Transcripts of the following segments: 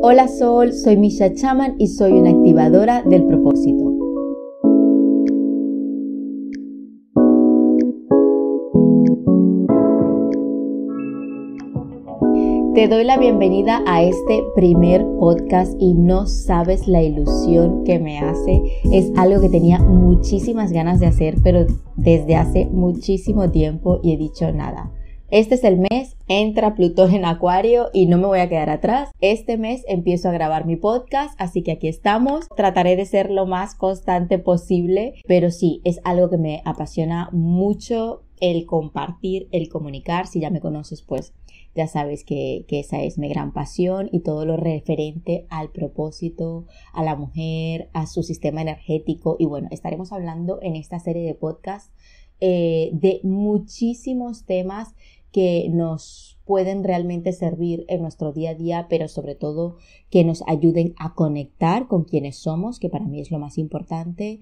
Hola Sol, soy Misha Chaman y soy una activadora del propósito. Te doy la bienvenida a este primer podcast y no sabes la ilusión que me hace. Es algo que tenía muchísimas ganas de hacer, pero desde hace muchísimo tiempo y he dicho nada. Este es el mes, entra Plutón en Acuario y no me voy a quedar atrás. Este mes empiezo a grabar mi podcast, así que aquí estamos. Trataré de ser lo más constante posible, pero sí, es algo que me apasiona mucho el compartir, el comunicar. Si ya me conoces, pues ya sabes que esa es mi gran pasión y todo lo referente al propósito, a la mujer, a su sistema energético. Y bueno, estaremos hablando en esta serie de podcasts de muchísimos temas que nos pueden realmente servir en nuestro día a día, pero sobre todo que nos ayuden a conectar con quienes somos, que para mí es lo más importante,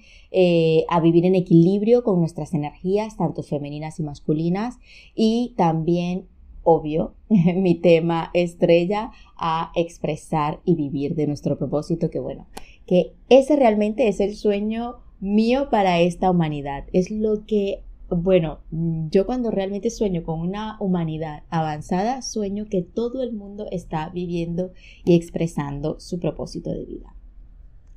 a vivir en equilibrio con nuestras energías, tanto femeninas y masculinas, y también, obvio, mi tema estrella, a expresar y vivir de nuestro propósito, que bueno, que ese realmente es el sueño mío para esta humanidad, es lo que... Bueno, yo cuando realmente sueño con una humanidad avanzada, sueño que todo el mundo está viviendo y expresando su propósito de vida.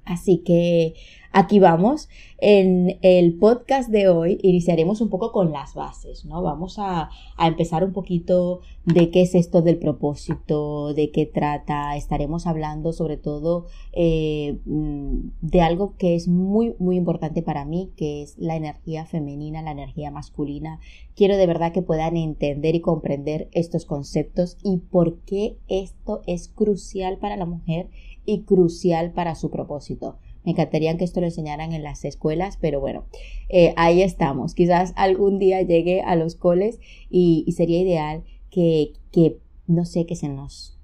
Así que aquí vamos. En el podcast de hoy iniciaremos un poco con las bases, ¿no? Vamos a empezar un poquito de qué es esto del propósito, de qué trata. Estaremos hablando sobre todo de algo que es muy, muy importante para mí, que es la energía femenina, la energía masculina. Quiero de verdad que puedan entender y comprender estos conceptos y por qué esto es crucial para la mujer y crucial para su propósito. Me encantaría que esto lo enseñaran en las escuelas, pero bueno, ahí estamos. Quizás algún día llegue a los coles y sería ideal que no sé, que se nos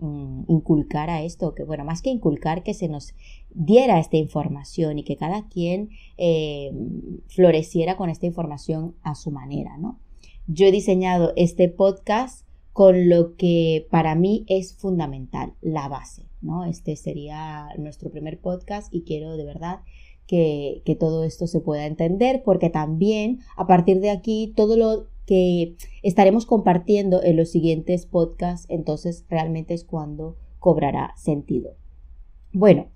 inculcara esto, que bueno, más que inculcar, que se nos diera esta información y que cada quien floreciera con esta información a su manera, ¿no? Yo he diseñado este podcast con lo que para mí es fundamental, la base, ¿no? Este sería nuestro primer podcast y quiero de verdad que todo esto se pueda entender, porque también a partir de aquí todo lo que estaremos compartiendo en los siguientes podcasts, entonces realmente es cuando cobrará sentido. Bueno,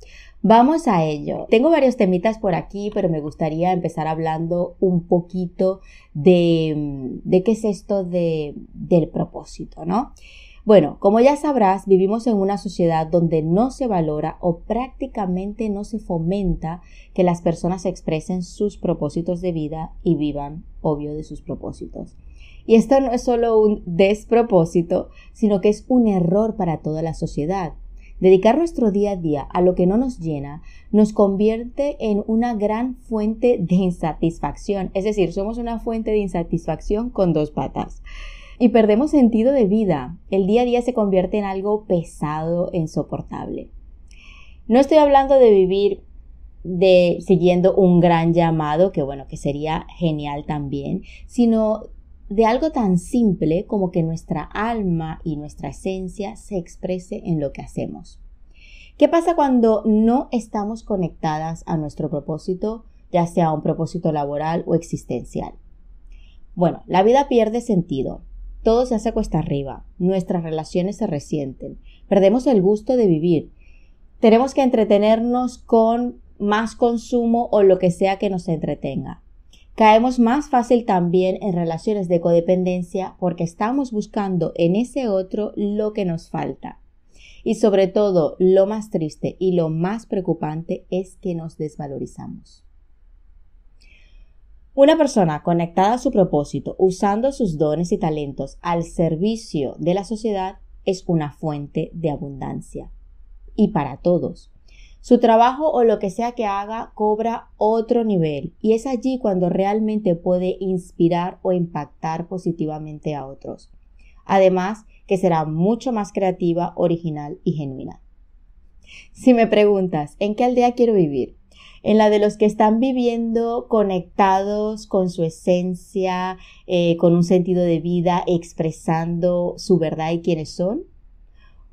vamos a ello. Tengo varios temitas por aquí, pero me gustaría empezar hablando un poquito de qué es esto del propósito, ¿no? Bueno, como ya sabrás, vivimos en una sociedad donde no se valora o prácticamente no se fomenta que las personas expresen sus propósitos de vida y vivan, obvio, de sus propósitos. Y esto no es solo un despropósito, sino que es un error para toda la sociedad. Dedicar nuestro día a día a lo que no nos llena nos convierte en una gran fuente de insatisfacción. Es decir, somos una fuente de insatisfacción con dos patas. Y perdemos sentido de vida. El día a día se convierte en algo pesado e insoportable. No estoy hablando de vivir siguiendo un gran llamado, que bueno, que sería genial también, sino de algo tan simple como que nuestra alma y nuestra esencia se exprese en lo que hacemos. ¿Qué pasa cuando no estamos conectadas a nuestro propósito, ya sea un propósito laboral o existencial? Bueno, la vida pierde sentido. Todo se hace cuesta arriba, nuestras relaciones se resienten, perdemos el gusto de vivir, tenemos que entretenernos con más consumo o lo que sea que nos entretenga. Caemos más fácil también en relaciones de codependencia porque estamos buscando en ese otro lo que nos falta. Y sobre todo, lo más triste y lo más preocupante es que nos desvalorizamos. Una persona conectada a su propósito, usando sus dones y talentos al servicio de la sociedad, es una fuente de abundancia. Y para todos. Su trabajo o lo que sea que haga cobra otro nivel y es allí cuando realmente puede inspirar o impactar positivamente a otros. Además, que será mucho más creativa, original y genuina. Si me preguntas, ¿en qué aldea quiero vivir? En la de los que están viviendo conectados con su esencia, con un sentido de vida, expresando su verdad y quiénes son.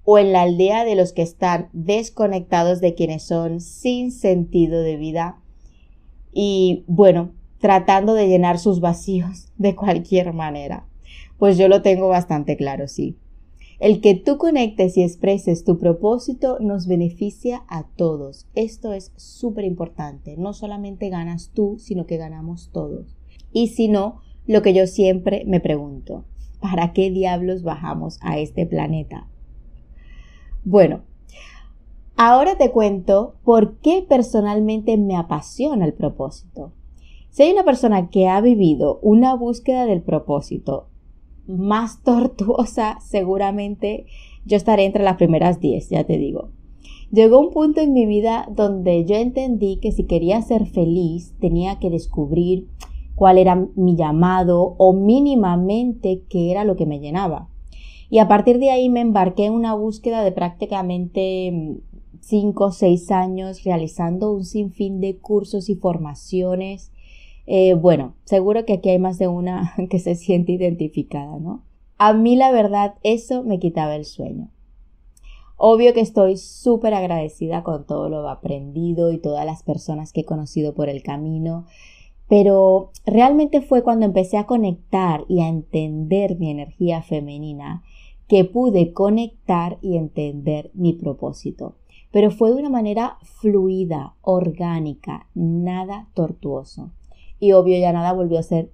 o en la aldea de los que están desconectados de quienes son, sin sentido de vida y, bueno, tratando de llenar sus vacíos de cualquier manera. Pues yo lo tengo bastante claro, sí. El que tú conectes y expreses tu propósito nos beneficia a todos. Esto es súper importante. No solamente ganas tú, sino que ganamos todos. Y si no, lo que yo siempre me pregunto, ¿para qué diablos bajamos a este planeta? Bueno, ahora te cuento por qué personalmente me apasiona el propósito. Si hay una persona que ha vivido una búsqueda del propósito más tortuosa, seguramente yo estaré entre las primeras 10, ya te digo. Llegó un punto en mi vida donde yo entendí que si quería ser feliz tenía que descubrir cuál era mi llamado o mínimamente qué era lo que me llenaba. Y a partir de ahí me embarqué en una búsqueda de prácticamente 5 o 6 años realizando un sinfín de cursos y formaciones. Bueno, seguro que aquí hay más de una que se siente identificada, ¿no? A mí la verdad eso me quitaba el sueño. Obvio que estoy súper agradecida con todo lo aprendido y todas las personas que he conocido por el camino, pero realmente fue cuando empecé a conectar y a entender mi energía femenina que pude conectar y entender mi propósito. Pero fue de una manera fluida, orgánica, nada tortuoso. Y obvio ya nada volvió a ser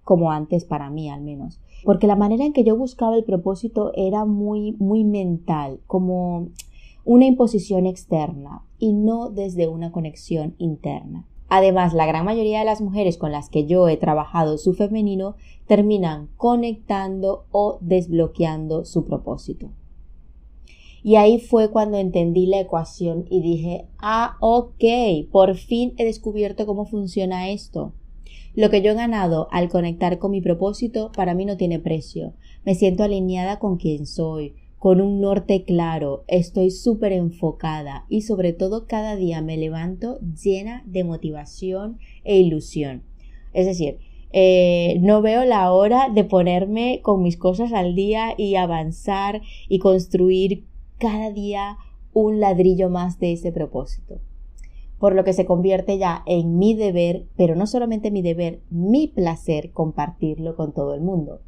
como antes para mí al menos. Porque la manera en que yo buscaba el propósito era muy mental, como una imposición externa y no desde una conexión interna. Además, la gran mayoría de las mujeres con las que yo he trabajado su femenino terminan conectando o desbloqueando su propósito. Y ahí fue cuando entendí la ecuación y dije, ok, por fin he descubierto cómo funciona esto. Lo que yo he ganado al conectar con mi propósito para mí no tiene precio. Me siento alineada con quien soy, con un norte claro, estoy súper enfocada y sobre todo cada día me levanto llena de motivación e ilusión. Es decir, no veo la hora de ponerme con mis cosas al día y avanzar y construir cada día un ladrillo más de ese propósito. Por lo que se convierte ya en mi deber, pero no solamente mi deber, mi placer compartirlo con todo el mundo.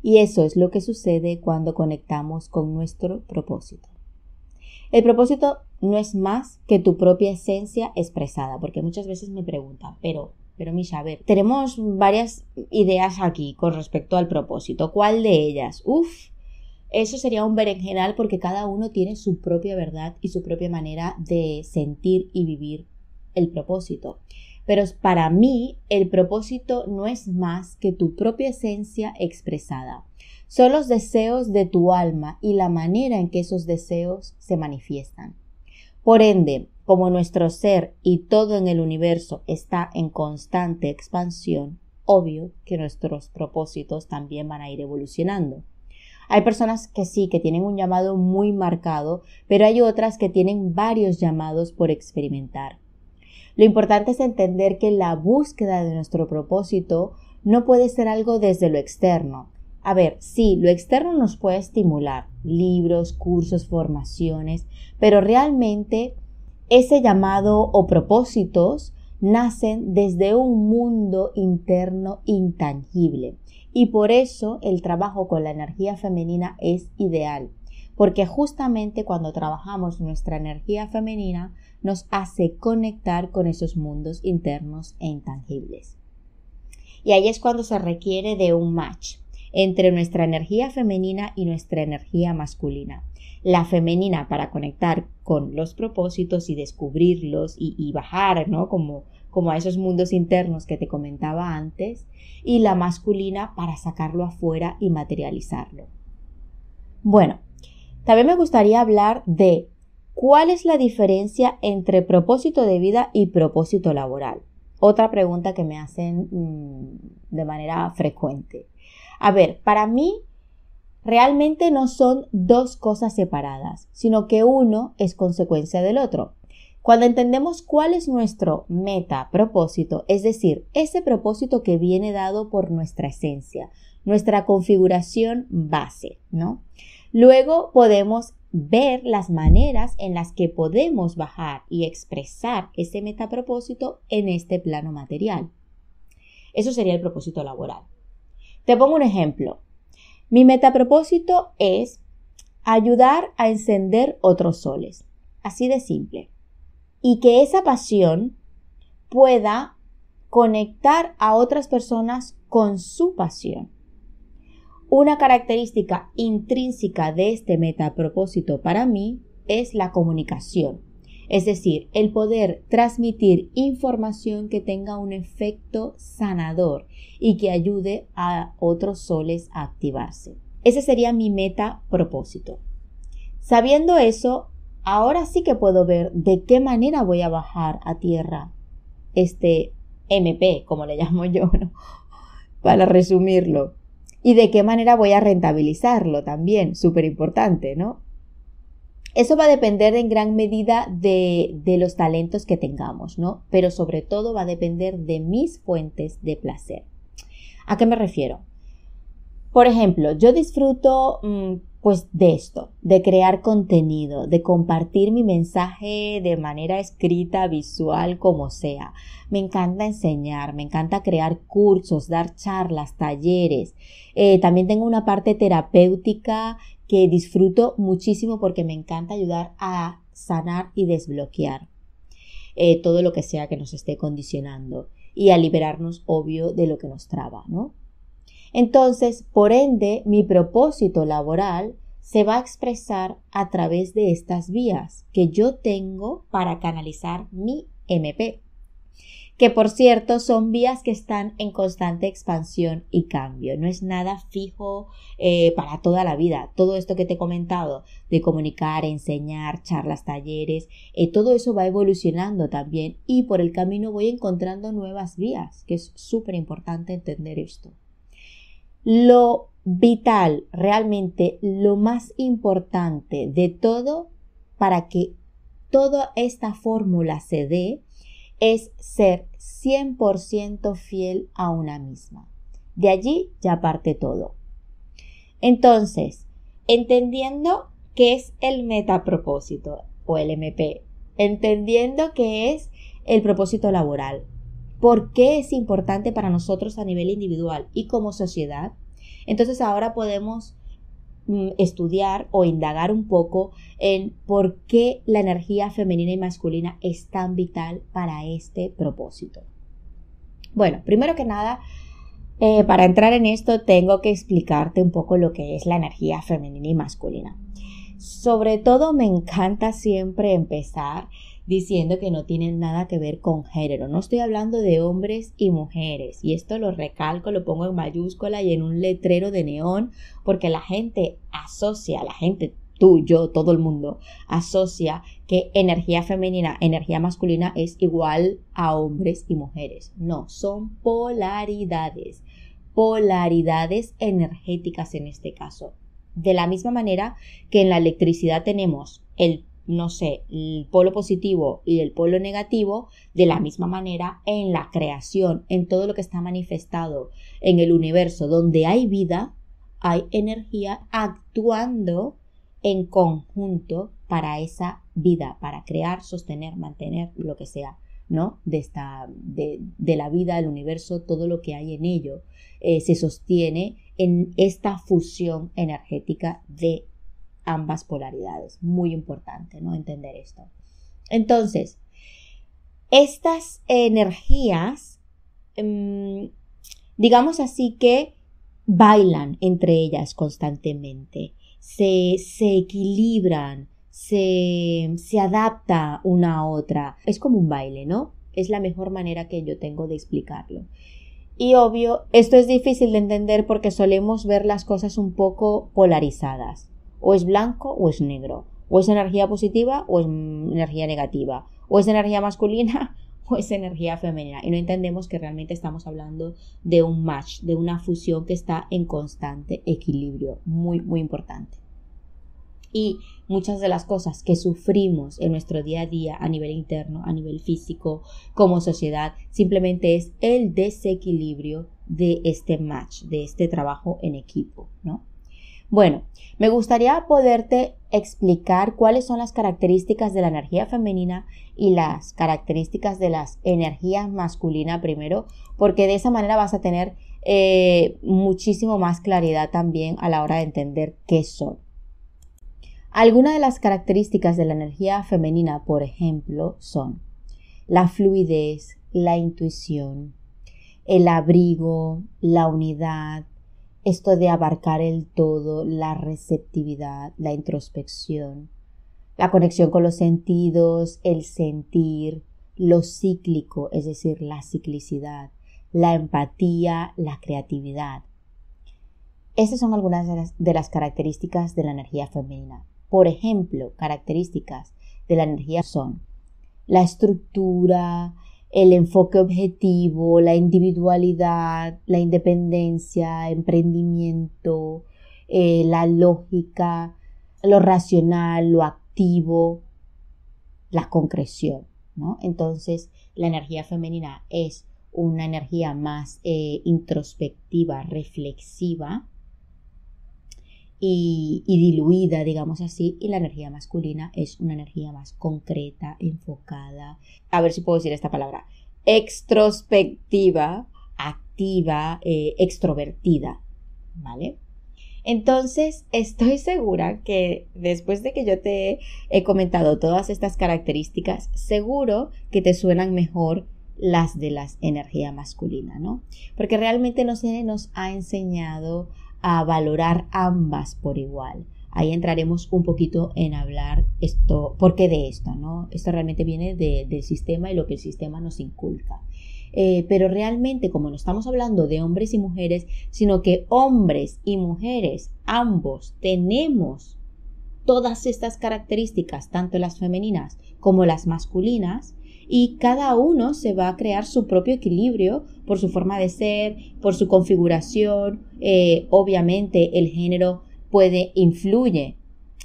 Y eso es lo que sucede cuando conectamos con nuestro propósito. El propósito no es más que tu propia esencia expresada, porque muchas veces me preguntan, pero Misha, a ver, tenemos varias ideas aquí con respecto al propósito. ¿Cuál de ellas? Eso sería un berenjenal porque cada uno tiene su propia verdad y su propia manera de sentir y vivir el propósito. Pero para mí el propósito no es más que tu propia esencia expresada. Son los deseos de tu alma y la manera en que esos deseos se manifiestan. Por ende, como nuestro ser y todo en el universo está en constante expansión, obvio que nuestros propósitos también van a ir evolucionando. Hay personas que sí, que tienen un llamado muy marcado, pero hay otras que tienen varios llamados por experimentar. Lo importante es entender que la búsqueda de nuestro propósito no puede ser algo desde lo externo. A ver, sí, lo externo nos puede estimular, libros, cursos, formaciones, pero realmente ese llamado o propósitos nacen desde un mundo interno intangible. Y por eso el trabajo con la energía femenina es ideal, porque justamente cuando trabajamos nuestra energía femenina nos hace conectar con esos mundos internos e intangibles. Y ahí es cuando se requiere de un match entre nuestra energía femenina y nuestra energía masculina. La femenina para conectar con los propósitos y descubrirlos y bajar, ¿no? Como a esos mundos internos que te comentaba antes, y la masculina para sacarlo afuera y materializarlo. Bueno, también me gustaría hablar de cuál es la diferencia entre propósito de vida y propósito laboral. Otra pregunta que me hacen de manera frecuente. A ver, para mí realmente no son dos cosas separadas, sino que uno es consecuencia del otro. Cuando entendemos cuál es nuestro propósito, es decir, ese propósito que viene dado por nuestra esencia, nuestra configuración base, ¿no? Luego podemos ver las maneras en las que podemos bajar y expresar ese metapropósito en este plano material. Eso sería el propósito laboral. Te pongo un ejemplo. Mi metapropósito es ayudar a encender otros soles. Así de simple. Y que esa pasión pueda conectar a otras personas con su pasión. Una característica intrínseca de este metapropósito para mí es la comunicación. Es decir, el poder transmitir información que tenga un efecto sanador y que ayude a otros soles a activarse. Ese sería mi metapropósito. Sabiendo eso, ahora sí que puedo ver de qué manera voy a bajar a tierra este MP, como le llamo yo, ¿no? Para resumirlo. Y de qué manera voy a rentabilizarlo también, súper importante, ¿no? Eso va a depender en gran medida de los talentos que tengamos, ¿no? Pero sobre todo va a depender de mis fuentes de placer. ¿A qué me refiero? Por ejemplo, yo disfruto pues de esto, de crear contenido, de compartir mi mensaje de manera escrita, visual, como sea. Me encanta enseñar, me encanta crear cursos, dar charlas, talleres. También tengo una parte terapéutica que disfruto muchísimo porque me encanta ayudar a sanar y desbloquear todo lo que sea que nos esté condicionando y a liberarnos, obvio, de lo que nos traba, ¿no? Entonces, por ende, mi propósito laboral se va a expresar a través de estas vías que yo tengo para canalizar mi MP. Que por cierto son vías que están en constante expansión y cambio. No es nada fijo para toda la vida. Todo esto que te he comentado de comunicar, enseñar, charlas, talleres, todo eso va evolucionando también y por el camino voy encontrando nuevas vías, que es súper importante entender esto. Lo vital, realmente lo más importante de todo para que toda esta fórmula se dé es ser 100% fiel a una misma. De allí ya parte todo. Entonces, entendiendo qué es el metapropósito o el MP, entendiendo qué es el propósito laboral, por qué es importante para nosotros a nivel individual y como sociedad, entonces ahora podemos estudiar o indagar un poco en por qué la energía femenina y masculina es tan vital para este propósito. Bueno, primero que nada, para entrar en esto tengo que explicarte un poco lo que es la energía femenina y masculina. Sobre todo me encanta siempre empezar diciendo que no tienen nada que ver con género. No estoy hablando de hombres y mujeres. Y esto lo recalco, lo pongo en mayúscula y en un letrero de neón porque la gente asocia, tú, yo, todo el mundo, asocia que energía femenina, energía masculina es igual a hombres y mujeres. No, son polaridades energéticas en este caso. De la misma manera que en la electricidad tenemos el polo positivo y el polo negativo, de la misma manera en la creación, en todo lo que está manifestado en el universo donde hay vida, hay energía actuando en conjunto para esa vida, para crear, sostener, mantener, lo que sea, ¿no? De la vida, del universo, todo lo que hay en ello se sostiene en esta fusión energética de ambas polaridades. Muy importante, ¿no? Entender esto. Entonces, estas energías, digamos así que bailan entre ellas constantemente, se equilibran, se adapta una a otra. Es como un baile, ¿no? Es la mejor manera que yo tengo de explicarlo. Y obvio, esto es difícil de entender porque solemos ver las cosas un poco polarizadas. O es blanco o es negro. O es energía positiva o es energía negativa. O es energía masculina o es energía femenina. Y no entendemos que realmente estamos hablando de un match, de una fusión que está en constante equilibrio. Muy, muy importante. Y muchas de las cosas que sufrimos en nuestro día a día a nivel interno, a nivel físico, como sociedad, simplemente es el desequilibrio de este match, de este trabajo en equipo, ¿no? Bueno, me gustaría poderte explicar cuáles son las características de la energía femenina y las características de las energías masculinas primero, porque de esa manera vas a tener muchísimo más claridad también a la hora de entender qué son. Algunas de las características de la energía femenina, por ejemplo, son la fluidez, la intuición, el abrigo, la unidad, esto de abarcar el todo, la receptividad, la introspección, la conexión con los sentidos, el sentir, lo cíclico, es decir, la ciclicidad, la empatía, la creatividad. Esas son algunas de las características de la energía femenina. Por ejemplo, características de la energía son la estructura, el enfoque objetivo, la individualidad, la independencia, emprendimiento, la lógica, lo racional, lo activo, la concreción, ¿no? Entonces, la energía femenina es una energía más introspectiva, reflexiva y diluida, digamos así, y la energía masculina es una energía más concreta, enfocada, a ver si puedo decir esta palabra, extrospectiva, activa, extrovertida, ¿vale? Entonces, estoy segura que después de que yo te he comentado todas estas características, seguro que te suenan mejor las de las energías masculinas, ¿no? Porque realmente no se nos ha enseñado a valorar ambas por igual. Ahí entraremos un poquito en hablar por qué de esto, ¿no? Esto realmente viene del sistema y lo que el sistema nos inculca. Pero realmente, como no estamos hablando de hombres y mujeres, sino que hombres y mujeres, ambos tenemos todas estas características, tanto las femeninas como las masculinas, y cada uno se va a crear su propio equilibrio por su forma de ser, por su configuración. Obviamente el género influye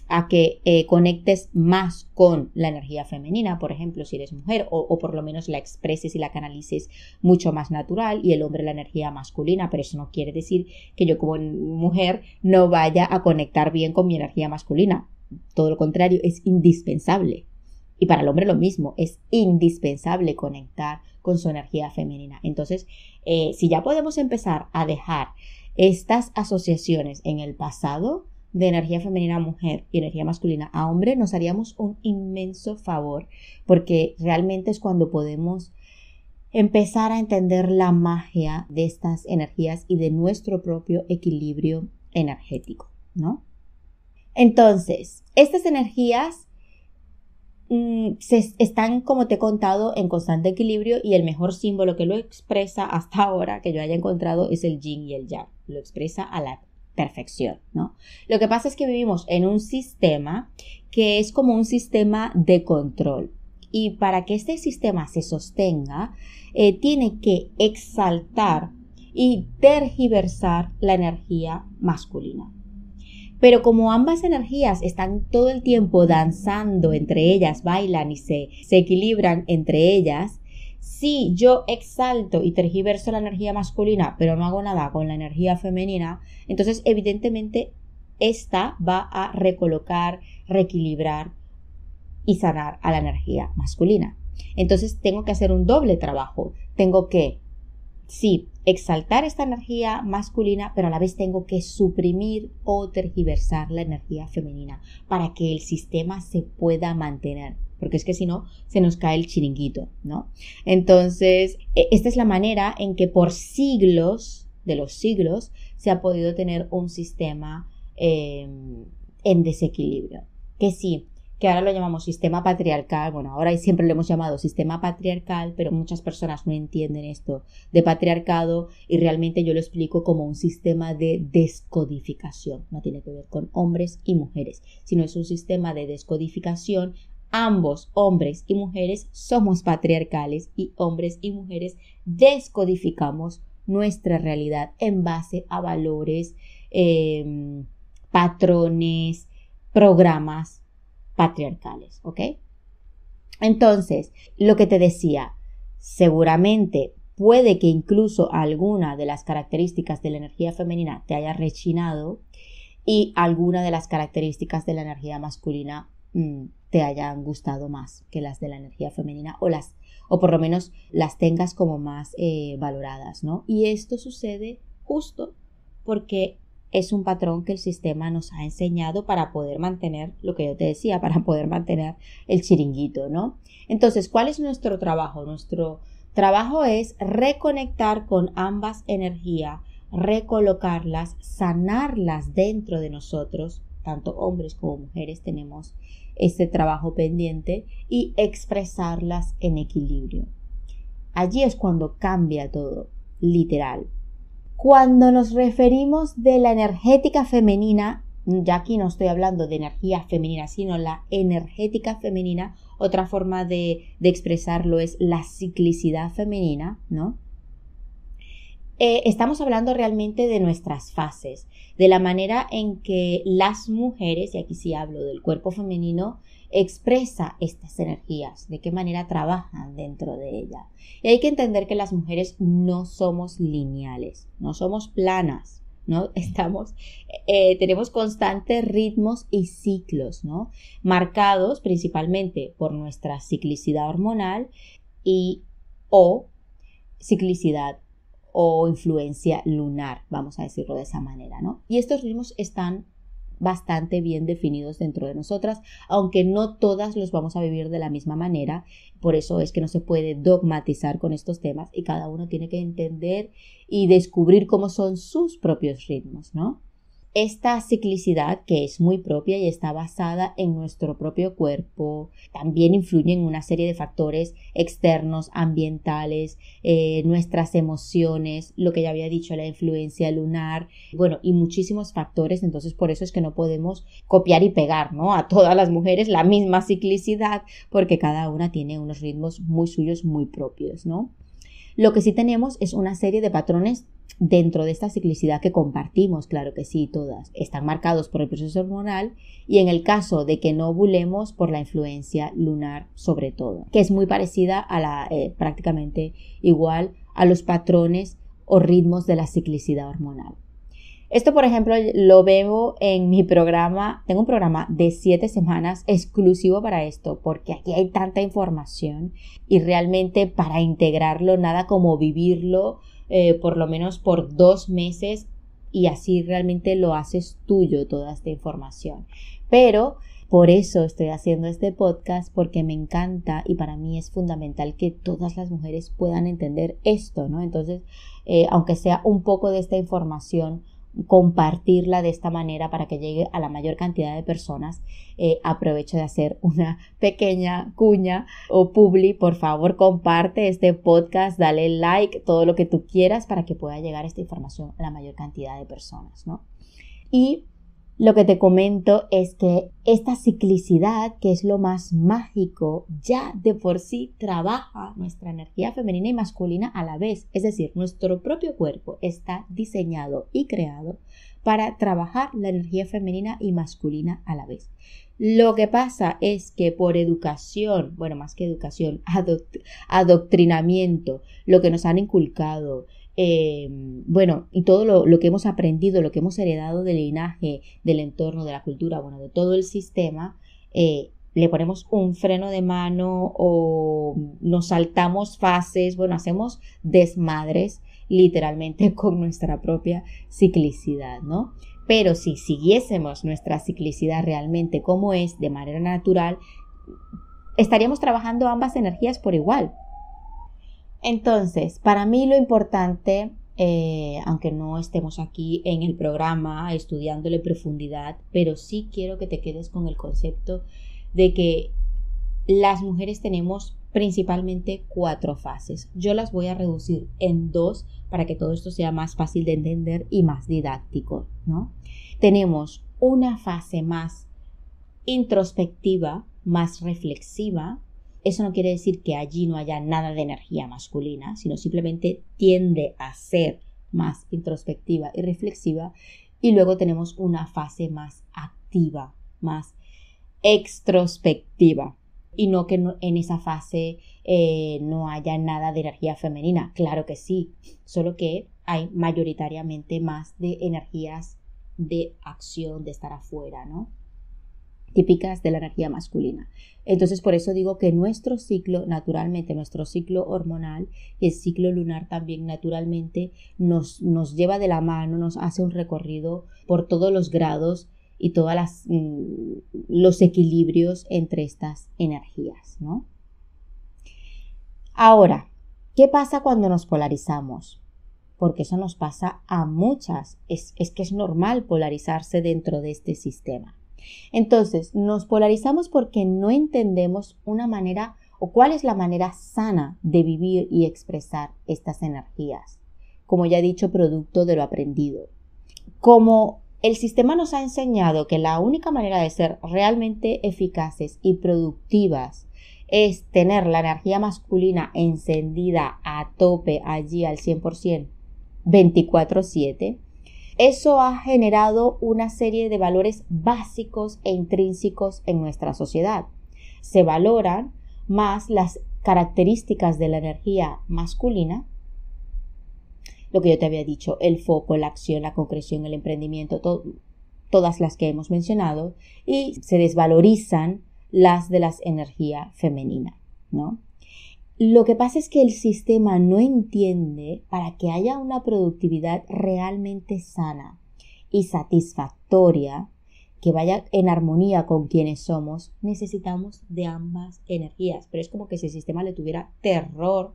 a que conectes más con la energía femenina, por ejemplo, si eres mujer, o por lo menos la expreses y la canalices mucho más natural, y el hombre la energía masculina, pero eso no quiere decir que yo como mujer no vaya a conectar bien con mi energía masculina. Todo lo contrario, es indispensable. Y para el hombre lo mismo, es indispensable conectar con su energía femenina. Entonces, si ya podemos empezar a dejar estas asociaciones en el pasado de energía femenina a mujer y energía masculina a hombre, nos haríamos un inmenso favor, porque realmente es cuando podemos empezar a entender la magia de estas energías y de nuestro propio equilibrio energético, ¿no? Entonces, estas energías están, como te he contado, en constante equilibrio, y el mejor símbolo que lo expresa hasta ahora que yo haya encontrado es el yin y el yang. Lo expresa a la perfección, ¿no? Lo que pasa es que vivimos en un sistema que es como un sistema de control, y para que este sistema se sostenga tiene que exaltar y tergiversar la energía masculina. Pero como ambas energías están todo el tiempo danzando entre ellas, bailan y se equilibran entre ellas, si yo exalto y tergiverso la energía masculina, pero no hago nada con la energía femenina, entonces evidentemente esta va a recolocar, reequilibrar y sanar a la energía masculina. Entonces tengo que hacer un doble trabajo. Tengo que, sí, exaltar esta energía masculina, pero a la vez tengo que suprimir o tergiversar la energía femenina para que el sistema se pueda mantener, porque es que si no se nos cae el chiringuito, ¿no? Entonces, esta es la manera en que por siglos de los siglos se ha podido tener un sistema en desequilibrio. Que sí, que ahora lo llamamos sistema patriarcal. Bueno, ahora siempre lo hemos llamado sistema patriarcal, pero muchas personas no entienden esto de patriarcado, y realmente yo lo explico como un sistema de descodificación. No tiene que ver con hombres y mujeres, sino es un sistema de descodificación. Ambos, hombres y mujeres, somos patriarcales, y hombres y mujeres descodificamos nuestra realidad en base a valores, patrones, programas patriarcales, ¿ok? Entonces, lo que te decía, seguramente puede que incluso alguna de las características de la energía femenina te haya rechinado, y alguna de las características de la energía masculina te hayan gustado más que las de la energía femenina o por lo menos las tengas como más valoradas, ¿no? Y esto sucede justo porque es un patrón que el sistema nos ha enseñado para poder mantener lo que yo te decía, para poder mantener el chiringuito, ¿no? Entonces, ¿cuál es nuestro trabajo? Nuestro trabajo es reconectar con ambas energías, recolocarlas, sanarlas dentro de nosotros. Tanto hombres como mujeres tenemos este trabajo pendiente y expresarlas en equilibrio. Allí es cuando cambia todo, literal. Cuando nos referimos de la energética femenina, ya aquí no estoy hablando de energía femenina, sino la energética femenina, otra forma de expresarlo es la ciclicidad femenina, ¿no? Estamos hablando realmente de nuestras fases, de la manera en que las mujeres, y aquí sí hablo del cuerpo femenino, expresa estas energías, de qué manera trabajan dentro de ella. Y hay que entender que las mujeres no somos lineales, no somos planas, ¿no? Tenemos constantes ritmos y ciclos, ¿no? Marcados principalmente por nuestra ciclicidad hormonal o ciclicidad o influencia lunar, vamos a decirlo de esa manera, ¿no? Y estos ritmos están bastante bien definidos dentro de nosotras, aunque no todas los vamos a vivir de la misma manera. Por eso es que no se puede dogmatizar con estos temas y cada uno tiene que entender y descubrir cómo son sus propios ritmos, ¿no? Esta ciclicidad, que es muy propia y está basada en nuestro propio cuerpo, también influye en una serie de factores externos, ambientales, nuestras emociones, lo que ya había dicho, la influencia lunar, bueno, y muchísimos factores. Entonces, por eso es que no podemos copiar y pegar, ¿no? A todas las mujeres la misma ciclicidad, porque cada una tiene unos ritmos muy suyos, muy propios, ¿no? Lo que sí tenemos es una serie de patrones dentro de esta ciclicidad que compartimos, claro que sí, todas están marcados por el proceso hormonal y en el caso de que no ovulemos por la influencia lunar sobre todo, que es muy parecida a prácticamente igual a los patrones o ritmos de la ciclicidad hormonal. Esto, por ejemplo, lo veo en mi programa. Tengo un programa de 7 semanas exclusivo para esto, porque aquí hay tanta información y realmente para integrarlo, nada como vivirlo por lo menos por 2 meses y así realmente lo haces tuyo toda esta información. Pero por eso estoy haciendo este podcast, porque me encanta y para mí es fundamental que todas las mujeres puedan entender esto, ¿no? Entonces, aunque sea un poco de esta información, compartirla de esta manera para que llegue a la mayor cantidad de personas. Aprovecho de hacer una pequeña cuña o publi. Por favor, comparte este podcast, dale like, todo lo que tú quieras para que pueda llegar esta información a la mayor cantidad de personas, ¿no? Y lo que te comento es que esta ciclicidad, que es lo más mágico, ya de por sí trabaja nuestra energía femenina y masculina a la vez. Es decir, nuestro propio cuerpo está diseñado y creado para trabajar la energía femenina y masculina a la vez. Lo que pasa es que por educación, bueno, más que educación, adoctrinamiento, lo que nos han inculcado, y todo lo que hemos aprendido, lo que hemos heredado del linaje, del entorno, de la cultura, bueno, de todo el sistema, le ponemos un freno de mano o nos saltamos fases, bueno, hacemos desmadres literalmente con nuestra propia ciclicidad, ¿no? Pero si siguiésemos nuestra ciclicidad realmente como es, de manera natural, estaríamos trabajando ambas energías por igual. Entonces, para mí lo importante, aunque no estemos aquí en el programa estudiándolo en profundidad, pero sí quiero que te quedes con el concepto de que las mujeres tenemos principalmente 4 fases. Yo las voy a reducir en 2 para que todo esto sea más fácil de entender y más didáctico, ¿no? Tenemos una fase más introspectiva, más reflexiva. Eso no quiere decir que allí no haya nada de energía masculina, sino simplemente tiende a ser más introspectiva y reflexiva. Y luego tenemos una fase más activa, más extrospectiva. Y no que en esa fase no haya nada de energía femenina. Claro que sí, solo que hay mayoritariamente más de energías de acción, de estar afuera, ¿no? Típicas de la energía masculina. Entonces, por eso digo que nuestro ciclo, naturalmente, nuestro ciclo hormonal y el ciclo lunar también naturalmente nos lleva de la mano, nos hace un recorrido por todos los grados y todos los equilibrios entre estas energías, ¿no? Ahora, ¿qué pasa cuando nos polarizamos? Porque eso nos pasa a muchas. Es que es normal polarizarse dentro de este sistema. Entonces, nos polarizamos porque no entendemos una manera o cuál es la manera sana de vivir y expresar estas energías. Como ya he dicho, producto de lo aprendido. Como el sistema nos ha enseñado que la única manera de ser realmente eficaces y productivas es tener la energía masculina encendida a tope allí al 100%, 24/7, eso ha generado una serie de valores básicos e intrínsecos en nuestra sociedad. Se valoran más las características de la energía masculina, lo que yo te había dicho, el foco, la acción, la concreción, el emprendimiento, todas las que hemos mencionado, y se desvalorizan las de las energía femenina, ¿no? Lo que pasa es que el sistema no entiende, para que haya una productividad realmente sana y satisfactoria, que vaya en armonía con quienes somos, necesitamos de ambas energías. Pero es como que si el sistema le tuviera terror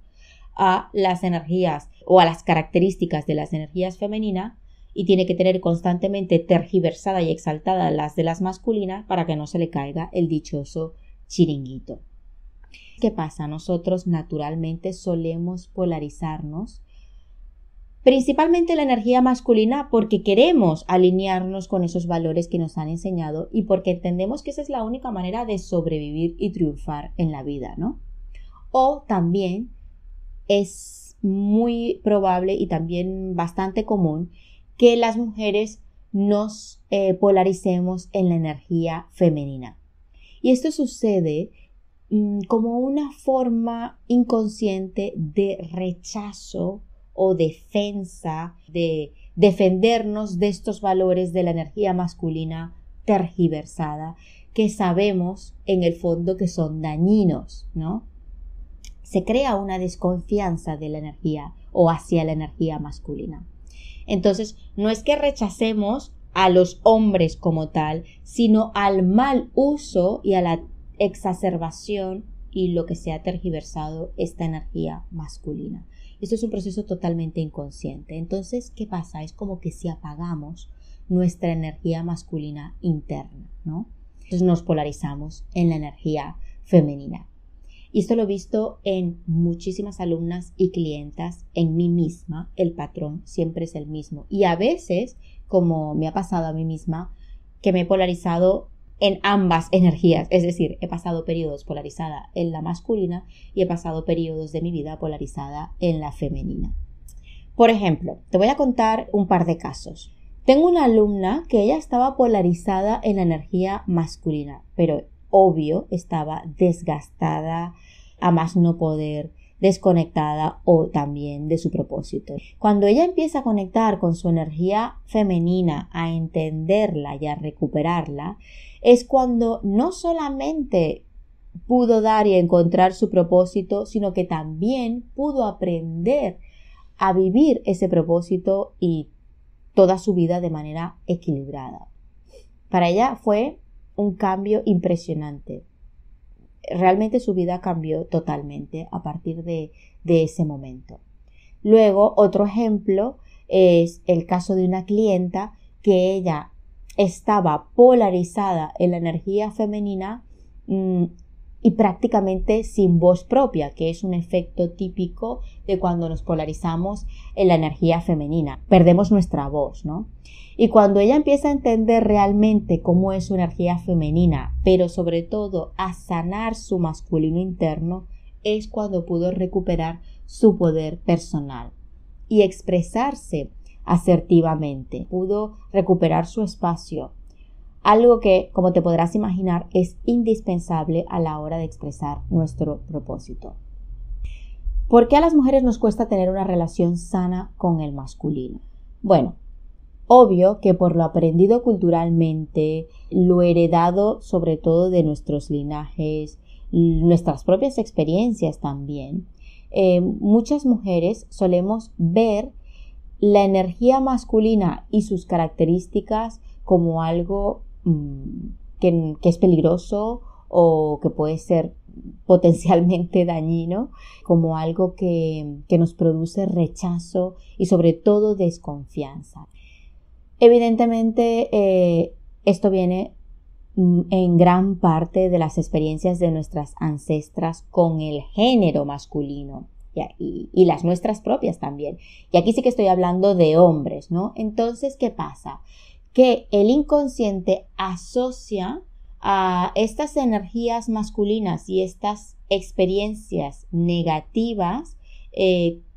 a las energías o a las características de las energías femeninas y tiene que tener constantemente tergiversada y exaltada las de las masculinas para que no se le caiga el dichoso chiringuito. ¿Qué pasa? Nosotros naturalmente solemos polarizarnos, principalmente la energía masculina, porque queremos alinearnos con esos valores que nos han enseñado y porque entendemos que esa es la única manera de sobrevivir y triunfar en la vida, ¿no? O también es muy probable y también bastante común que las mujeres nos polaricemos en la energía femenina. Y esto sucede como una forma inconsciente de rechazo o defensa, de defendernos de estos valores de la energía masculina tergiversada, que sabemos en el fondo que son dañinos, ¿no? Se crea una desconfianza de la energía o hacia la energía masculina. Entonces, no es que rechacemos a los hombres como tal, sino al mal uso y a la exacerbación y lo que se ha tergiversado esta energía masculina. Esto es un proceso totalmente inconsciente. Entonces, ¿qué pasa? Es como que si apagamos nuestra energía masculina interna, ¿no? Entonces nos polarizamos en la energía femenina. Y esto lo he visto en muchísimas alumnas y clientas, en mí misma, el patrón siempre es el mismo. Y a veces, como me ha pasado a mí misma, que me he polarizado en ambas energías, es decir, he pasado periodos polarizada en la masculina y he pasado periodos de mi vida polarizada en la femenina. Por ejemplo, te voy a contar un par de casos. Tengo una alumna que ella estaba polarizada en la energía masculina, pero obvio estaba desgastada a más no poder, desconectada o también de su propósito. Cuando ella empieza a conectar con su energía femenina, a entenderla y a recuperarla, es cuando no solamente pudo dar y encontrar su propósito, sino que también pudo aprender a vivir ese propósito y toda su vida de manera equilibrada. Para ella fue un cambio impresionante. Realmente su vida cambió totalmente a partir de ese momento. Luego, otro ejemplo es el caso de una clienta que ella estaba polarizada en la energía femenina y prácticamente sin voz propia, que es un efecto típico de cuando nos polarizamos en la energía femenina. Perdemos nuestra voz, ¿no? Y cuando ella empieza a entender realmente cómo es su energía femenina, pero sobre todo a sanar su masculino interno, es cuando pudo recuperar su poder personal y expresarse asertivamente. Pudo recuperar su espacio. Algo que, como te podrás imaginar, es indispensable a la hora de expresar nuestro propósito. ¿Por qué a las mujeres nos cuesta tener una relación sana con el masculino? Bueno, Obvio que por lo aprendido culturalmente, lo heredado sobre todo de nuestros linajes, nuestras propias experiencias también, muchas mujeres solemos ver la energía masculina y sus características como algo que es peligroso o que puede ser potencialmente dañino, como algo que nos produce rechazo y sobre todo desconfianza. Evidentemente, esto viene en gran parte de las experiencias de nuestras ancestras con el género masculino y las nuestras propias también. Y aquí sí que estoy hablando de hombres, ¿no? Entonces, ¿qué pasa? Que el inconsciente asocia a estas energías masculinas y estas experiencias negativas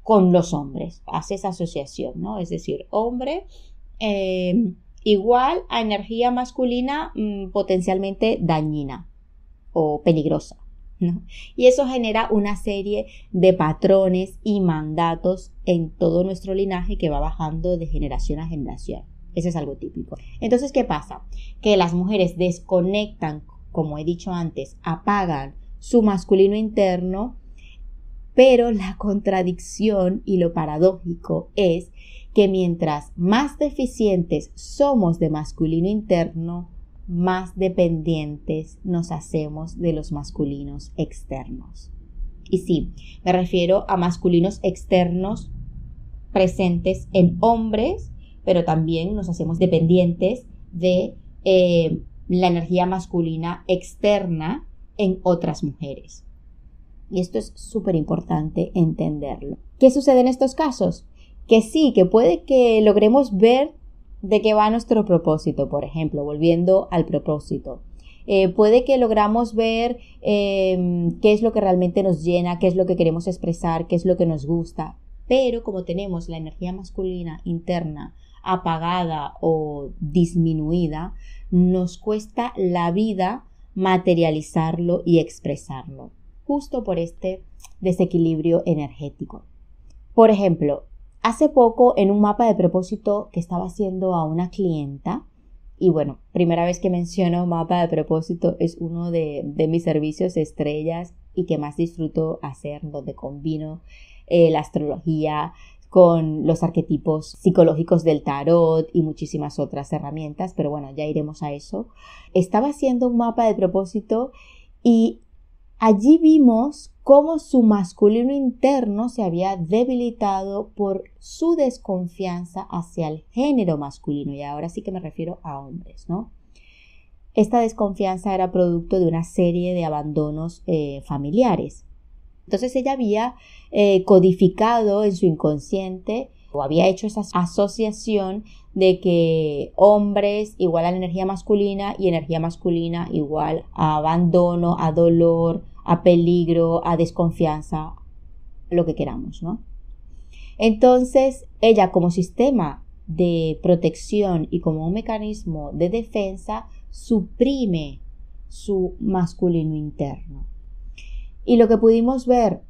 con los hombres. Hace esa asociación, ¿no? Es decir, hombre igual a energía masculina potencialmente dañina o peligrosa, ¿no? Y eso genera una serie de patrones y mandatos en todo nuestro linaje que va bajando de generación a generación. Ese es algo típico. Entonces, ¿qué pasa? Que las mujeres desconectan, como he dicho antes, apagan su masculino interno, pero la contradicción y lo paradójico es que mientras más deficientes somos de masculino interno, más dependientes nos hacemos de los masculinos externos. Y sí, me refiero a masculinos externos presentes en hombres, pero también nos hacemos dependientes de la energía masculina externa en otras mujeres. Y esto es súper importante entenderlo. ¿Qué sucede en estos casos? Que sí, que puede que logremos ver de qué va nuestro propósito, por ejemplo, volviendo al propósito. Puede que logramos ver qué es lo que realmente nos llena, qué es lo que queremos expresar, qué es lo que nos gusta. Pero como tenemos la energía masculina interna apagada o disminuida, nos cuesta la vida materializarlo y expresarlo, justo por este desequilibrio energético. Por ejemplo, hace poco en un mapa de propósito que estaba haciendo a una clienta, y bueno, primera vez que menciono mapa de propósito, es uno de mis servicios estrellas y que más disfruto hacer, donde combino la astrología con los arquetipos psicológicos del tarot y muchísimas otras herramientas, pero bueno, ya iremos a eso. Estaba haciendo un mapa de propósito y allí vimos cómo su masculino interno se había debilitado por su desconfianza hacia el género masculino, y ahora sí que me refiero a hombres, ¿no? Esta desconfianza era producto de una serie de abandonos familiares. Entonces ella había codificado en su inconsciente o había hecho esa asociación de que hombres igual a la energía masculina y energía masculina igual a abandono, a dolor, a peligro, a desconfianza, lo que queramos, ¿no? Entonces ella, como sistema de protección y como un mecanismo de defensa, suprime su masculino interno. Y lo que pudimos ver,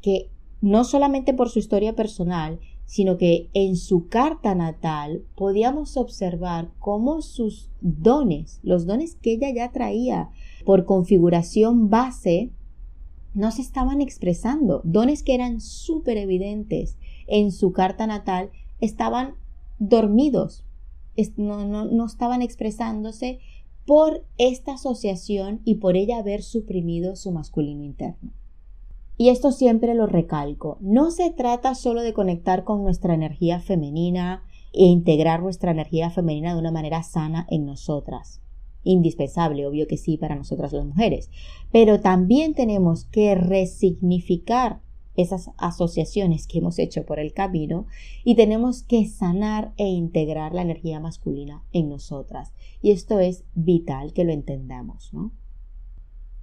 que no solamente por su historia personal, sino que en su carta natal podíamos observar cómo sus dones, los dones que ella ya traía por configuración base, no se estaban expresando. Dones que eran súper evidentes en su carta natal estaban dormidos, no estaban expresándose por esta asociación y por ella haber suprimido su masculino interno. Y esto siempre lo recalco, no se trata solo de conectar con nuestra energía femenina e integrar nuestra energía femenina de una manera sana en nosotras. Indispensable, obvio que sí, para nosotras las mujeres, pero también tenemos que resignificar esas asociaciones que hemos hecho por el camino y tenemos que sanar e integrar la energía masculina en nosotras. Y esto es vital que lo entendamos, ¿no?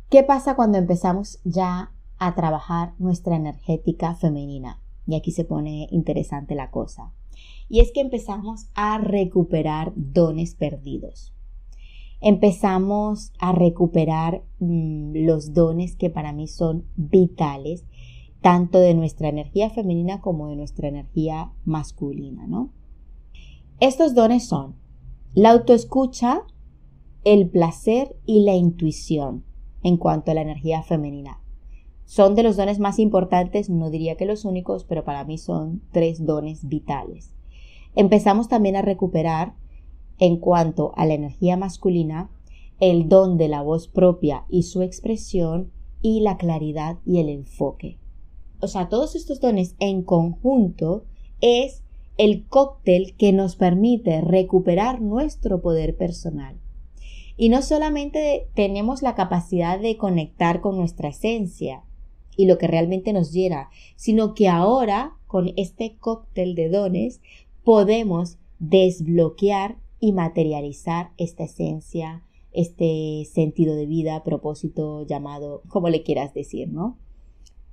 ¿Qué pasa cuando empezamos ya a trabajar nuestra energética femenina? Y aquí se pone interesante la cosa. Y es que empezamos a recuperar dones perdidos. Empezamos a recuperar los dones que para mí son vitales, tanto de nuestra energía femenina como de nuestra energía masculina, ¿no? Estos dones son la autoescucha, el placer y la intuición en cuanto a la energía femenina. Son de los dones más importantes, no diría que los únicos, pero para mí son 3 dones vitales. Empezamos también a recuperar, en cuanto a la energía masculina, el don de la voz propia y su expresión y la claridad y el enfoque. O sea, todos estos dones en conjunto es el cóctel que nos permite recuperar nuestro poder personal. Y no solamente tenemos la capacidad de conectar con nuestra esencia y lo que realmente nos llena, sino que ahora, con este cóctel de dones, podemos desbloquear y materializar esta esencia, este sentido de vida, propósito, llamado, como le quieras decir, ¿no?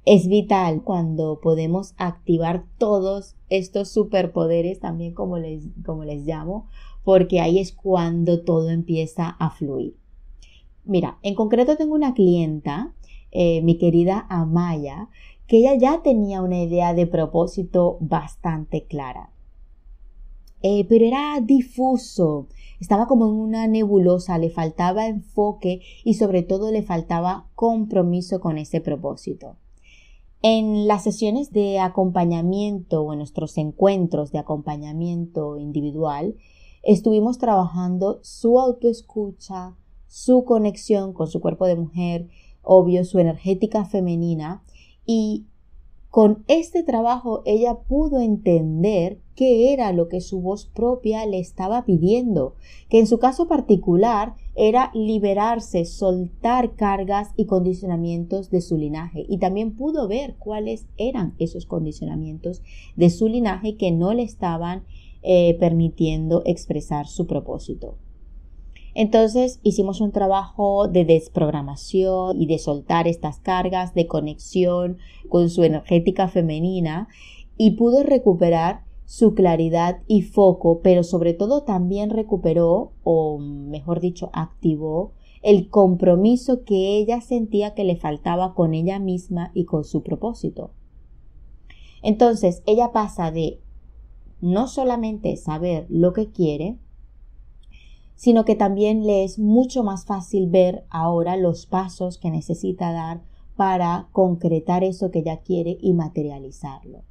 Es vital cuando podemos activar todos estos superpoderes, también como les llamo, porque ahí es cuando todo empieza a fluir. Mira, en concreto tengo una clienta, mi querida Amaya, que ella ya tenía una idea de propósito bastante clara. Pero era difuso, estaba como en una nebulosa, le faltaba enfoque y sobre todo le faltaba compromiso con ese propósito. En las sesiones de acompañamiento o en nuestros encuentros de acompañamiento individual, estuvimos trabajando su autoescucha, su conexión con su cuerpo de mujer, obvio, su energética femenina, y con este trabajo ella pudo entender qué era lo que su voz propia le estaba pidiendo, que en su caso particular era liberarse, soltar cargas y condicionamientos de su linaje, y también pudo ver cuáles eran esos condicionamientos de su linaje que no le estaban permitiendo expresar su propósito. Entonces hicimos un trabajo de desprogramación y de soltar estas cargas, de conexión con su energética femenina, y pudo recuperar su claridad y foco, pero sobre todo también recuperó, o mejor dicho, activó el compromiso que ella sentía que le faltaba con ella misma y con su propósito. Entonces ella pasa de no solamente saber lo que quiere, sino que también le es mucho más fácil ver ahora los pasos que necesita dar para concretar eso que ella quiere y materializarlo.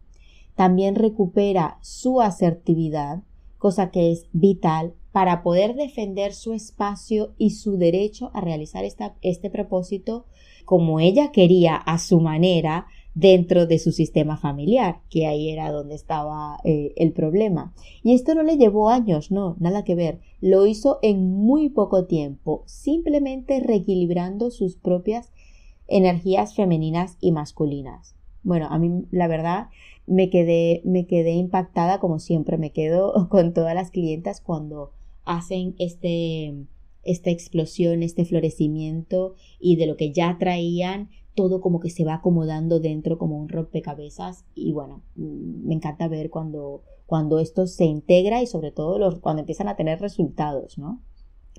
También recupera su asertividad, cosa que es vital para poder defender su espacio y su derecho a realizar este propósito como ella quería, a su manera, dentro de su sistema familiar, que ahí era donde estaba el problema. Y esto no le llevó años, no, nada que ver. Lo hizo en muy poco tiempo, simplemente reequilibrando sus propias energías femeninas y masculinas. Bueno, a mí la verdad me quedé impactada, como siempre me quedo con todas las clientas cuando hacen esta explosión, este florecimiento, y de lo que ya traían, todo como que se va acomodando dentro como un rompecabezas. Y bueno, me encanta ver cuando esto se integra y sobre todo cuando empiezan a tener resultados, ¿no?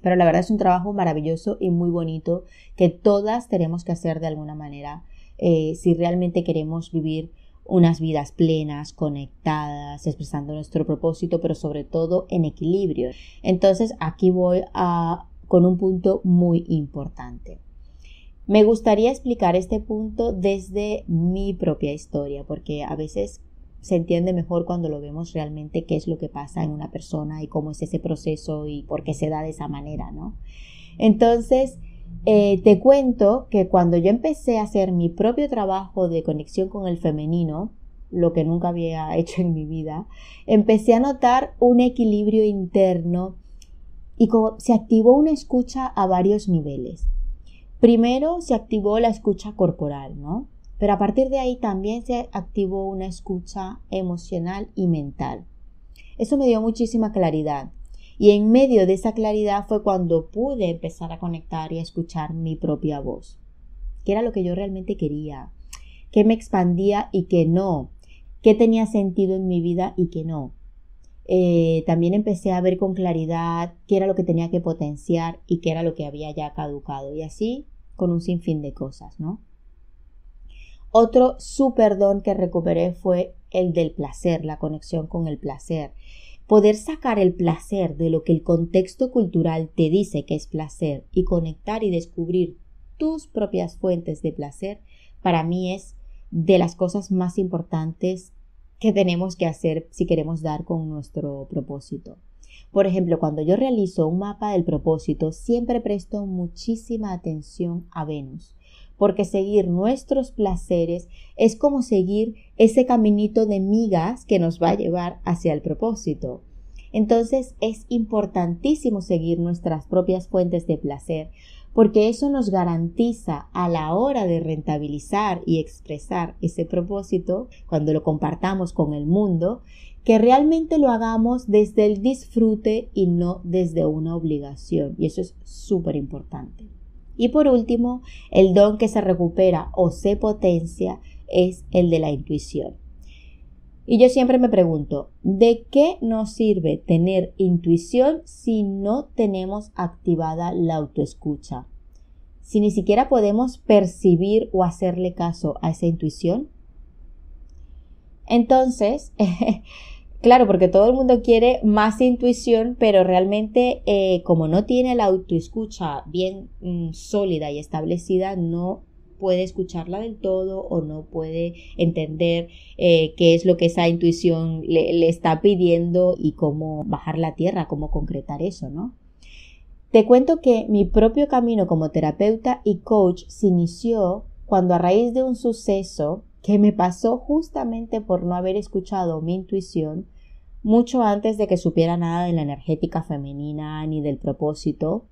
Pero la verdad es un trabajo maravilloso y muy bonito que todas tenemos que hacer de alguna manera si realmente queremos vivir unas vidas plenas, conectadas, expresando nuestro propósito, pero sobre todo en equilibrio. Entonces aquí voy con un punto muy importante. Me gustaría explicar este punto desde mi propia historia, porque a veces se entiende mejor cuando lo vemos realmente qué es lo que pasa en una persona y cómo es ese proceso y por qué se da de esa manera, ¿no? Entonces, te cuento que cuando yo empecé a hacer mi propio trabajo de conexión con el femenino, lo que nunca había hecho en mi vida, empecé a notar un equilibrio interno y se activó una escucha a varios niveles. Primero se activó la escucha corporal, ¿no? Pero a partir de ahí también se activó una escucha emocional y mental. Eso me dio muchísima claridad. Y en medio de esa claridad fue cuando pude empezar a conectar y a escuchar mi propia voz. ¿Qué era lo que yo realmente quería? ¿Qué me expandía y qué no? ¿Qué tenía sentido en mi vida y qué no? También empecé a ver con claridad qué era lo que tenía que potenciar y qué era lo que había ya caducado. Y así con un sinfín de cosas, ¿no? Otro súper don que recuperé fue el del placer, la conexión con el placer. poder sacar el placer de lo que el contexto cultural te dice que es placer y conectar y descubrir tus propias fuentes de placer, para mí es de las cosas más importantes que tenemos que hacer si queremos dar con nuestro propósito. Por ejemplo, cuando yo realizo un mapa del propósito, siempre presto muchísima atención a Venus, porque seguir nuestros placeres es como seguir ese caminito de migas que nos va a llevar hacia el propósito. Entonces es importantísimo seguir nuestras propias fuentes de placer, porque eso nos garantiza a la hora de rentabilizar y expresar ese propósito, cuando lo compartamos con el mundo, que realmente lo hagamos desde el disfrute y no desde una obligación. Y eso es súper importante. Y por último, el don que se recupera o se potencia es el de la intuición. Y yo siempre me pregunto, ¿de qué nos sirve tener intuición si no tenemos activada la autoescucha? Si ni siquiera podemos percibir o hacerle caso a esa intuición. Entonces, claro, porque todo el mundo quiere más intuición, pero realmente como no tiene la autoescucha bien sólida y establecida, no puede escucharla del todo o no puede entender qué es lo que esa intuición le está pidiendo y cómo bajar la tierra, cómo concretar eso, ¿no? Te cuento que mi propio camino como terapeuta y coach se inició cuando, a raíz de un suceso que me pasó justamente por no haber escuchado mi intuición mucho antes de que supiera nada de la energética femenina ni del propósito,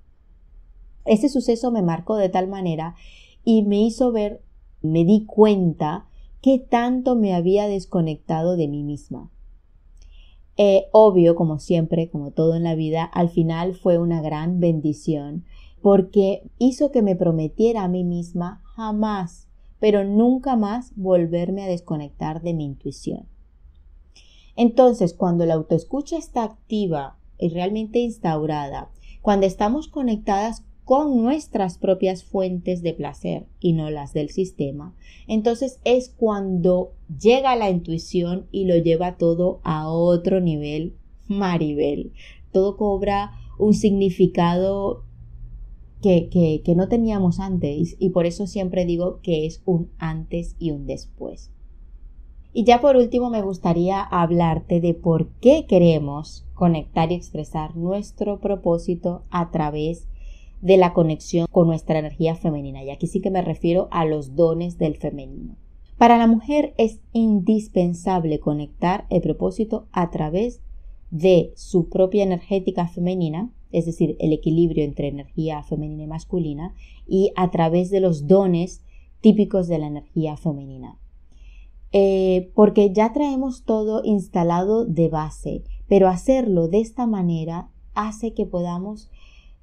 ese suceso me marcó de tal manera y me hizo ver, me di cuenta qué tanto me había desconectado de mí misma. Obvio, como siempre, como todo en la vida, al final fue una gran bendición porque hizo que me prometiera a mí misma jamás, pero nunca más volverme a desconectar de mi intuición. Entonces, cuando la autoescucha está activa y realmente instaurada, cuando estamos conectadas con nuestras propias fuentes de placer y no las del sistema, entonces es cuando llega la intuición y lo lleva todo a otro nivel, Maribel. Todo cobra un significado que no teníamos antes y por eso siempre digo que es un antes y un después. Y ya por último me gustaría hablarte de por qué queremos conectar y expresar nuestro propósito a través de la conexión con nuestra energía femenina. Y aquí sí que me refiero a los dones del femenino. Para la mujer es indispensable conectar el propósito a través de su propia energética femenina, es decir, el equilibrio entre energía femenina y masculina, y a través de los dones típicos de la energía femenina. Porque ya traemos todo instalado de base, pero hacerlo de esta manera hace que podamos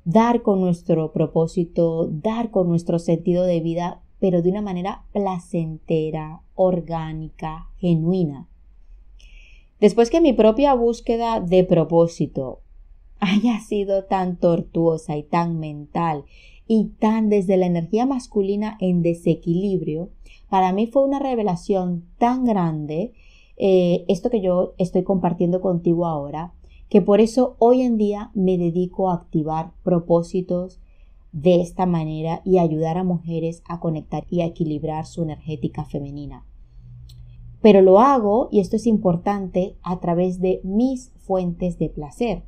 dar con nuestro propósito, dar con nuestro sentido de vida, pero de una manera placentera, orgánica, genuina. Después que mi propia búsqueda de propósito haya sido tan tortuosa y tan mental y tan desde la energía masculina en desequilibrio, para mí fue una revelación tan grande, esto que yo estoy compartiendo contigo ahora, que por eso hoy en día me dedico a activar propósitos de esta manera y ayudar a mujeres a conectar y a equilibrar su energética femenina. Pero lo hago, y esto es importante, a través de mis fuentes de placer.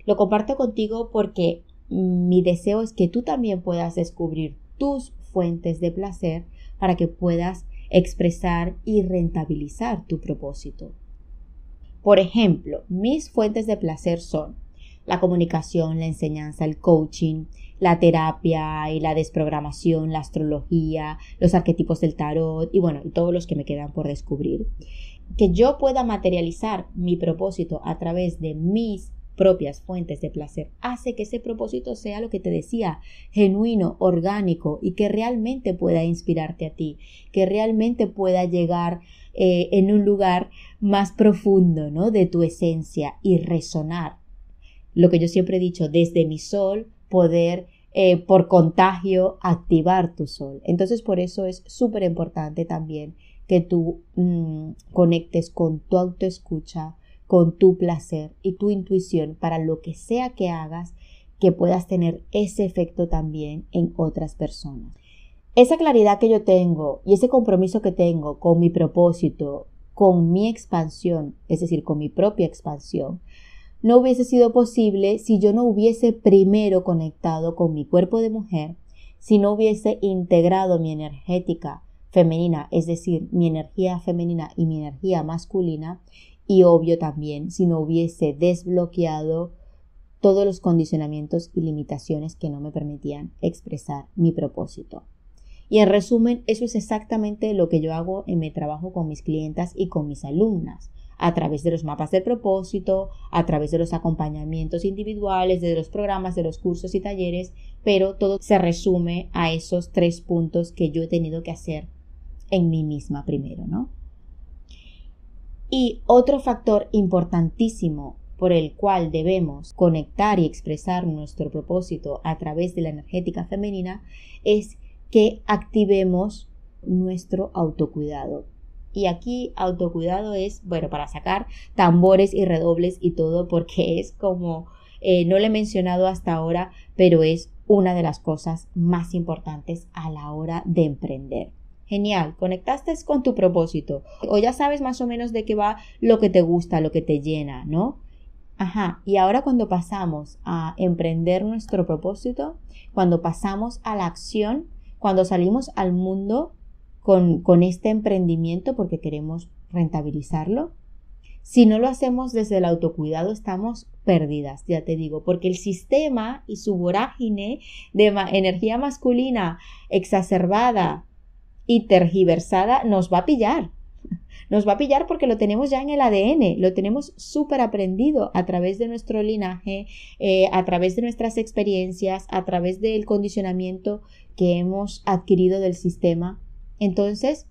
Lo comparto contigo porque mi deseo es que tú también puedas descubrir tus fuentes de placer para que puedas expresar y rentabilizar tu propósito. Por ejemplo, mis fuentes de placer son la comunicación, la enseñanza, el coaching, la terapia y la desprogramación, la astrología, los arquetipos del tarot y todos los que me quedan por descubrir. Que yo pueda materializar mi propósito a través de mis propias fuentes de placer hace que ese propósito sea lo que te decía, genuino, orgánico y que realmente pueda inspirarte a ti, que realmente pueda llegar en un lugar más profundo, ¿no?, de tu esencia y resonar. Lo que yo siempre he dicho, desde mi sol poder por contagio activar tu sol. Entonces por eso es súper importante también que tú conectes con tu autoescucha, con tu placer y tu intuición para lo que sea que hagas, que puedas tener ese efecto también en otras personas. Esa claridad que yo tengo y ese compromiso que tengo con mi propósito, con mi expansión, es decir, con mi propia expansión, no hubiese sido posible si yo no hubiese primero conectado con mi cuerpo de mujer, si no hubiese integrado mi energética femenina, es decir, mi energía femenina y mi energía masculina, y obvio también si no hubiese desbloqueado todos los condicionamientos y limitaciones que no me permitían expresar mi propósito. Y en resumen, eso es exactamente lo que yo hago en mi trabajo con mis clientas y con mis alumnas, a través de los mapas del propósito, a través de los acompañamientos individuales, de los programas, de los cursos y talleres, pero todo se resume a esos 3 puntos que yo he tenido que hacer en mí misma primero, ¿no? Y otro factor importantísimo por el cual debemos conectar y expresar nuestro propósito a través de la energética femenina es que activemos nuestro autocuidado. Y aquí autocuidado es, bueno, para sacar tambores y redobles y todo, porque es como, no lo he mencionado hasta ahora, pero es una de las cosas más importantes a la hora de emprender. Genial, conectaste con tu propósito o ya sabes más o menos de qué va lo que te gusta, lo que te llena, ¿no? Ajá, y ahora cuando pasamos a emprender nuestro propósito, cuando pasamos a la acción, cuando salimos al mundo con este emprendimiento porque queremos rentabilizarlo, si no lo hacemos desde el autocuidado estamos perdidas, ya te digo, porque el sistema y su vorágine de energía masculina exacerbada y tergiversada nos va a pillar. Nos va a pillar porque lo tenemos ya en el ADN, lo tenemos súper aprendido a través de nuestro linaje, a través de nuestras experiencias, a través del condicionamiento que hemos adquirido del sistema. Entonces,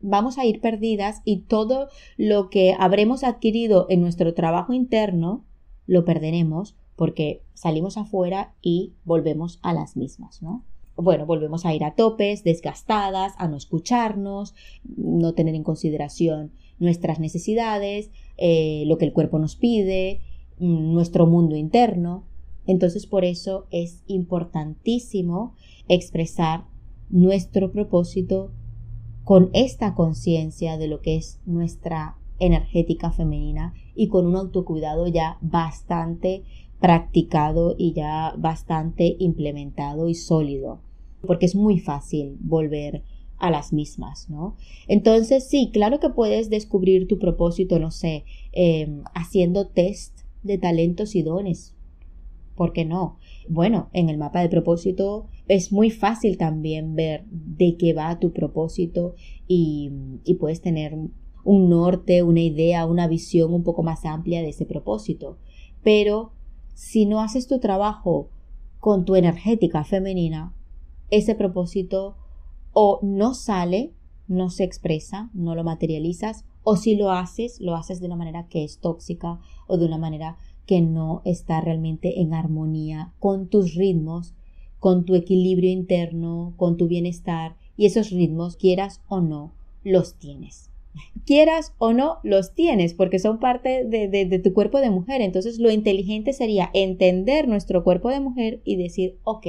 vamos a ir perdidas y todo lo que habremos adquirido en nuestro trabajo interno lo perderemos porque salimos afuera y volvemos a las mismas, ¿no? Bueno, volvemos a ir a topes, desgastadas, a no escucharnos, no tener en consideración nuestras necesidades, lo que el cuerpo nos pide, nuestro mundo interno. Entonces, por eso es importantísimo expresar nuestro propósito con esta conciencia de lo que es nuestra energética femenina y con un autocuidado ya bastante practicado y ya bastante implementado y sólido, porque es muy fácil volver a las mismas, ¿no? Entonces sí, claro que puedes descubrir tu propósito, no sé, haciendo test de talentos y dones. ¿Por qué no? Bueno, en el mapa de propósito es muy fácil también ver de qué va tu propósito y puedes tener un norte, una idea, una visión un poco más amplia de ese propósito. Pero si no haces tu trabajo con tu energética femenina, ese propósito o no sale, no se expresa, no lo materializas, o si lo haces de una manera que es tóxica o de una manera que no está realmente en armonía con tus ritmos, con tu equilibrio interno, con tu bienestar, y esos ritmos, quieras o no, los tienes. Quieras o no, los tienes porque son parte de tu cuerpo de mujer. Entonces lo inteligente sería entender nuestro cuerpo de mujer y decir, ok,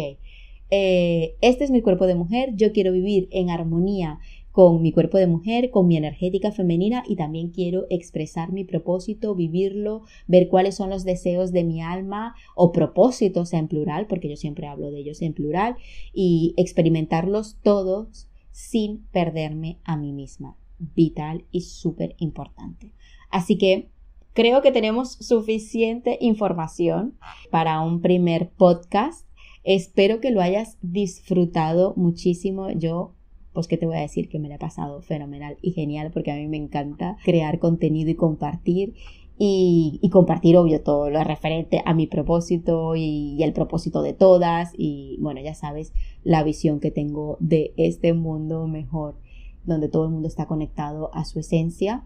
este es mi cuerpo de mujer, yo quiero vivir en armonía con mi cuerpo de mujer, con mi energética femenina y también quiero expresar mi propósito, vivirlo, ver cuáles son los deseos de mi alma o propósitos en plural, porque yo siempre hablo de ellos en plural, y experimentarlos todos sin perderme a mí misma. Vital y súper importante. Así que creo que tenemos suficiente información para un primer podcast. Espero que lo hayas disfrutado muchísimo. Yo, pues, ¿qué te voy a decir? Que me la he pasado fenomenal y genial porque a mí me encanta crear contenido y compartir. Y compartir, obvio, todo lo referente a mi propósito y el propósito de todas. Y bueno, ya sabes la visión que tengo de este mundo mejor, donde todo el mundo está conectado a su esencia.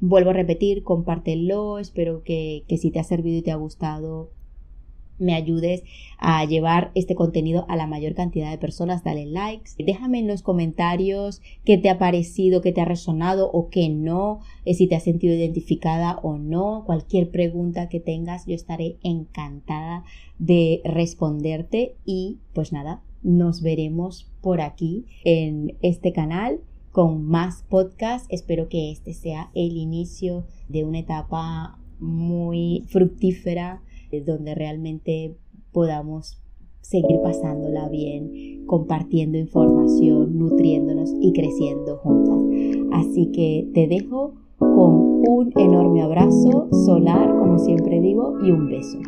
Vuelvo a repetir, compártelo, espero que si te ha servido y te ha gustado, me ayudes a llevar este contenido a la mayor cantidad de personas. Dale likes, déjame en los comentarios qué te ha parecido, qué te ha resonado o qué no, si te has sentido identificada o no. Cualquier pregunta que tengas, yo estaré encantada de responderte y pues nada, nos veremos por aquí en este canal con más podcasts. Espero que este sea el inicio de una etapa muy fructífera donde realmente podamos seguir pasándola bien, compartiendo información, nutriéndonos y creciendo juntas. Así que te dejo con un enorme abrazo solar, como siempre digo, y un beso.